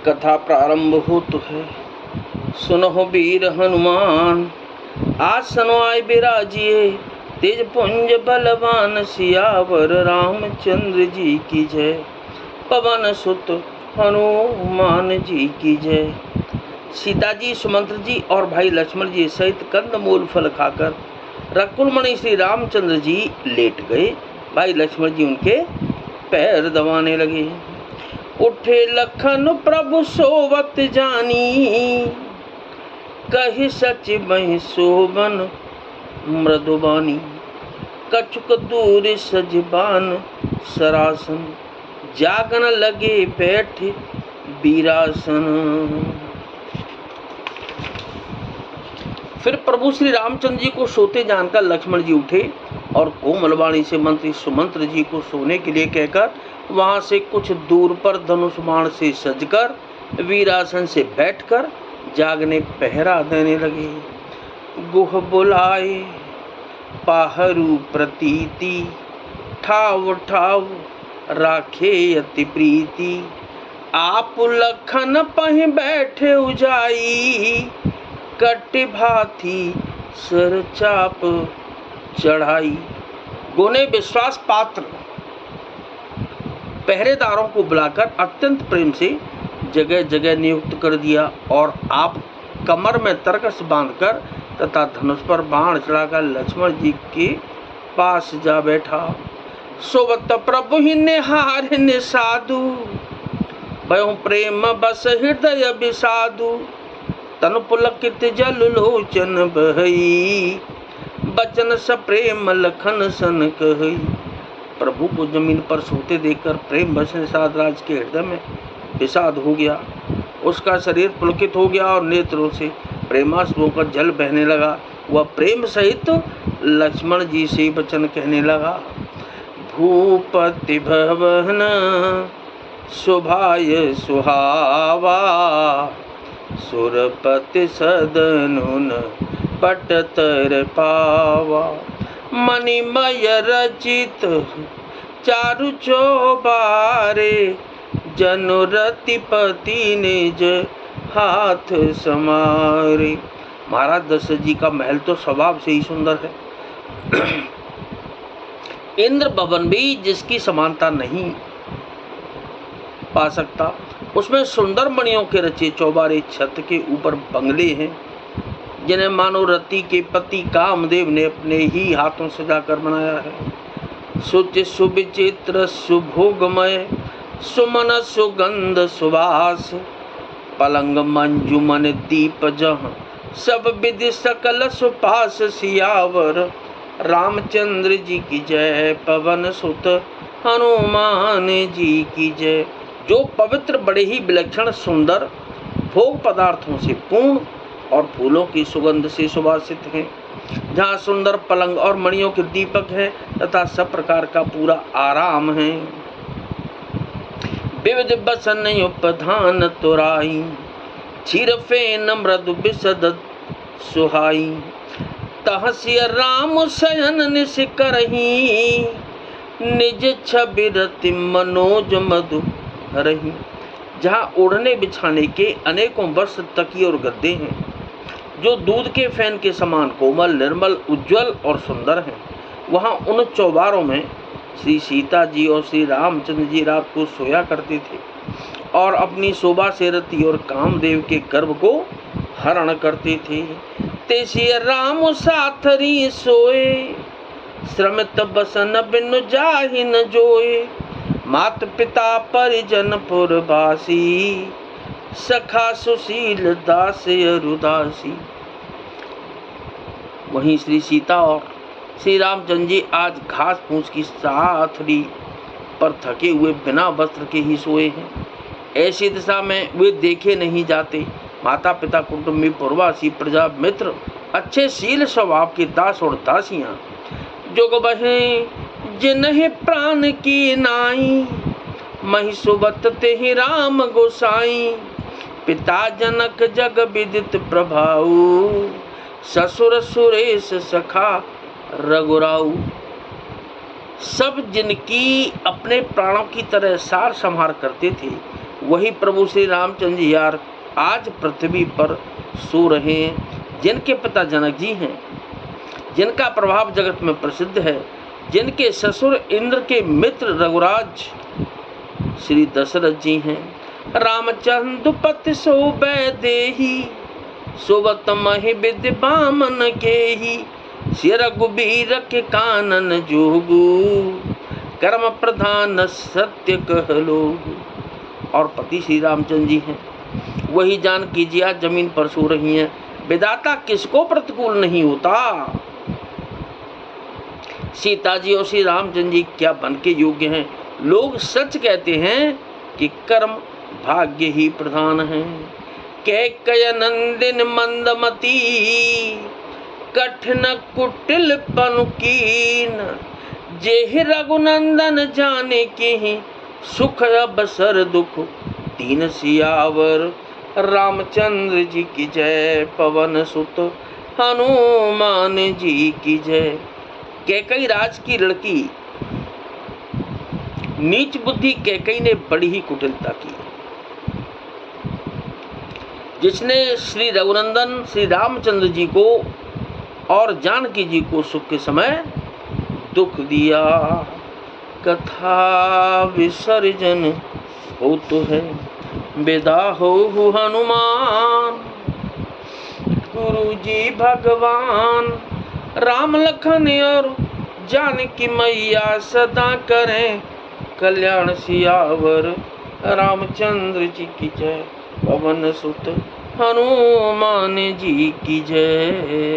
कथा प्रारंभ होत है। सुनहो वीर हनुमान, आसन आए बिराजिए, तेज पुंज बलवान सियावर रामचंद्र जी की जय। पवन सुत हनुमान जी की जय। सीता जी, सुमंत्र जी और भाई लक्ष्मण जी सहित कंदमूल फल खाकर रकुलमणि श्री रामचंद्र जी लेट गए। भाई लक्ष्मण जी उनके पैर दबाने लगे। उठे लखन प्रभु सोवत जानी, कहि सच बहि शोभन मृदुबानी। कछुक दूर सजबान सरासन, जागन लगे बैठे बीरासन। फिर प्रभु श्री रामचंद्र जी को सोते जानकर लक्ष्मण जी उठे और कोमल वाणी से मंत्री सुमंत्र जी को सोने के लिए कहकर वहां से कुछ दूर पर धनुष बाण से सजकर वीरासन से बैठकर जागने पहरा देने लगे। गुह बुलाए पाहरू प्रतीति, ठाव ठाव राखे अति प्रीति। आप लखन पहि बैठे उजाई, कट्टि भाथी सर चाप चढ़ाई। गोने विश्वास पात्र पहरेदारों को बुलाकर अत्यंत प्रेम से जगह जगह नियुक्त कर दिया और आप कमर में तरकस बांधकर तथा धनुष पर बाण चढ़ाकर लक्ष्मण जी के पास जा बैठा। सोवत प्रभु ही निहार निसाधु, भयों प्रेम बस हृदय विषादु। तनु पुलकित जल लोचन बहई, बचन सप्रेम लखन सन कहई। प्रभु को जमीन पर सोते देखकर प्रेम बस निषाद के हृदय में विषाद हो गया। उसका शरीर पुलकित हो गया और नेत्रों से प्रेमाश्रुओं का जल बहने लगा। वह प्रेम सहित लक्ष्मण जी से वचन कहने लगा। भूपति भवन शोभाय सुहावा, सुरपति सदनुन पटतर पावा। मणिमय रचित चारु चौबारे, जनु रतिपति निज हाथ समारे। महाराज दशरथ जी का महल तो स्वभाव से ही सुंदर है। इंद्र भवन भी जिसकी समानता नहीं पा सकता। उसमें सुंदर मणियों के रचे चौबारे छत के ऊपर बंगले हैं, जिन्हें मानो रति के पति कामदेव ने अपने ही हाथों सजाकर बनाया है। सुचि सुविचित्र सुभोगमय, सुमन सुगंध सुवास। पलंग मंजुमन दीप जहाँ, सब विधि सकल सुपास। सियावर रामचंद्र जी की जय, पवन सुत हनुमान जी की जय। जो पवित्र, बड़े ही विलक्षण, सुंदर, भोग पदार्थों से पूर्ण और फूलों की सुगंध से सुवासित हैं, जहाँ सुंदर पलंग और मणियों के दीपक हैं तथा सब प्रकार का पूरा आराम है। विविध बसन उपधान तुराई, क्षीर फेन मृदु बिसद सुहाई। तहसिय राम शयन निश करही, निज छवि रति मनोज मधु रही। जहाँ ओढ़ने बिछाने के अनेकों वर्ष तकिए और गद्दे हैं, जो दूध के फैन के समान कोमल, निर्मल, उज्जवल और सुंदर हैं, वहाँ उन चौबारों में श्री सीता जी और श्री रामचंद्र जी रात को सोया करते थे और अपनी शोभा से रति और कामदेव के गर्भ को हरण करते थे। तेसिय राम साथरी सोए, श्रमित बसन बिनु जाहि न जोए। मात पिता परिजन पुरवासी, सखा सुशील दास अरुदासी। वहीं श्री सीता और श्री रामचंद्र जी आज घास फूस की साथड़ी पर थके हुए बिना वस्त्र के ही सोए हैं। ऐसी दिशा में वे देखे नहीं जाते। माता पिता, कुटुंबी, पुरवासी, प्रजा, मित्र, अच्छे शील स्वभाव के दास और दासियां, जोग बहें जिन्हें प्राण की नाई। मही सुबत ते ही राम गोसाई, पिता जनक जग विदित प्रभाऊ। ससुर सुरेश सखा रघुराऊ। सब जिनकी अपने प्राणों की तरह सार संहार करते थे, वही प्रभु श्री रामचंद्र जी यार आज पृथ्वी पर सो रहे हैं, जिनके पिता जनक जी हैं, जिनका प्रभाव जगत में प्रसिद्ध है, जिनके ससुर इंद्र के मित्र रघुराज श्री दशरथ जी हैं। रामचंद्र पति सोबै देही, सोवत महि विद्य बामन केही, श्री रघुबीर के कानन जोगु, कर्म प्रधान सत्य कह लोगु। और पति श्री रामचंद्र जी हैं, वही जानकी जी आज जमीन पर सो रही हैं। विधाता किसको प्रतिकूल नहीं होता। सीता जी और श्री रामचंद्र जी क्या बन के योग्य हैं। लोग सच कहते हैं कि कर्म भाग्य ही प्रधान है। कैकेयी नंदिन मंदमती, कठिन कुटिल पनु कीन, जेहि रघुनंदन जाने की, सुख अवसर दुख दीन सियावर। रामचंद्र जी की जय, पवन सुत हनुमान जी की जय। कैकेयी राज की लड़की नीच बुद्धि कैकेयी ने बड़ी ही कुटिलता की, जिसने श्री रघुनंदन श्री रामचंद्र जी को और जानकी जी को सुख के समय दुख दिया। कथा विसर्जन हो तो है, विदा हो हनुमान, गुरु जी भगवान। राम लखन और जानकी मैया सदा करें कल्याण सियावर। रामचंद्र जी की जय, पवन सुत हनुमान जी की जय।